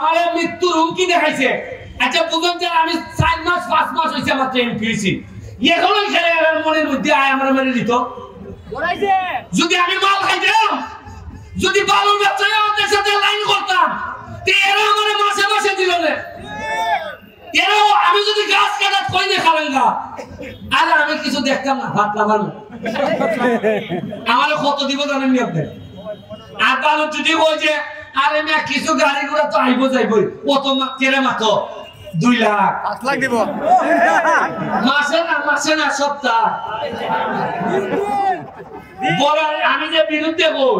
আমারে মৃত্যুর হুমকি দেখাইছে। আচ্ছা বুঝুন যে আমি 4 মাস 5 মাস হইছে আমার ট্রেন ফিরছি, এখনো খেলে মনের মধ্যে আয় আমার মেরে দিত। যদি আমি মাল খাইতাম, যদি বালুর ব্যবসায়ী আমাদের সাথে লাইন করতাম, এরা আমার মাসে মাসে দিল না। এরাও আমি যদি গাছ কাটাত কই না খাবেন গা, আরে আমি কিছু দেখতাম না, ভাত লাগার আমার কত দিব জানেন নি আপনি? আর বালু যদি বল যে আরে না কিছু গাড়ি ঘোড়া তো আইবো যাইবই, কত কেড়ে মাত্র 2 লাখ 5 লাখ দিব মাসে না সপ্তাহ। বড় আমি যে বিরুদ্ধে বল,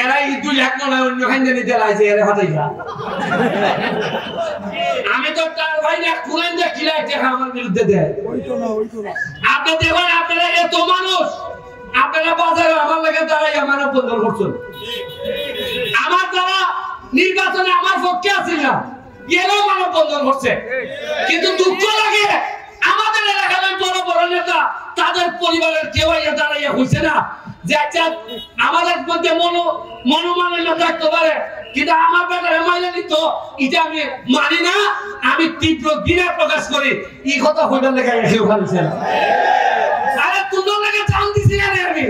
এরা এই 2 লাখ মনে অন্য খাইতে নিতে লাইছে, এরা হাতাইয়া আমি তো তার ভাই না কুরান দে খিলাইতে আমার বিরুদ্ধে দেয়। আপনি দেখুন আপনারা এত মানুষ, আপনারা বাজারে আমার লাগে দাঁড়াই আমার বন্ধন করছেন। আমার দ্বারা নির্বাচনে আমার পক্ষে আছে না, এরাও মানব বন্ধন করছে। কিন্তু দুঃখ লাগে আমাদের এলাকার বড় বড় নেতা তাদের পরিবারের কেউ দাঁড়াইয়া হয়েছে না যে আচ্ছা আমাদের মধ্যে মনোমালিন্য থাকতে পারে, কিন্তু আমার ব্যাপারে মাইনে নিত এটা আমি মানি না, আমি তীব্র ঘৃণা প্রকাশ করি। এই কথা হইবার লেগে কেউ খালিছে না। আরে তোমরা লাগে জান দিছি না আমি,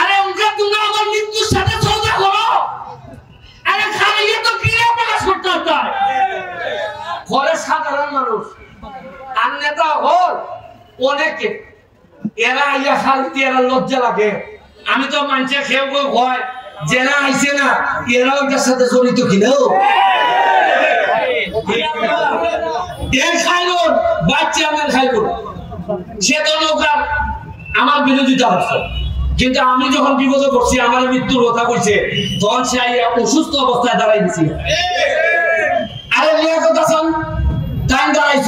আরে উনকা তোমরা আমার মৃত্যুর সাথে সওদা করো। আরে খালি তো ঘৃণা প্রকাশ করতে হয়। ঘরে সাধারণ মানুষ আর নেতা হল অনেকে, এরা আইয়া খালিতে এরা লজ্জা লাগে। আমি তো মানুষের খেয়ে ভয় যারা আইছে না এরাও এটার সাথে জড়িত কিনাও খাইল বাচ্চা আমার খাইল, সে তো নৌকার আমার বিরোধিতা হচ্ছে। কিন্তু আমি যখন বিপদে পড়ছি, আমার মৃত্যুর কথা কইছে, তখন সে অসুস্থ অবস্থায় দাঁড়াই দিছি। আরে লিয়াকত হাসান টাইম দাঁড়াইছ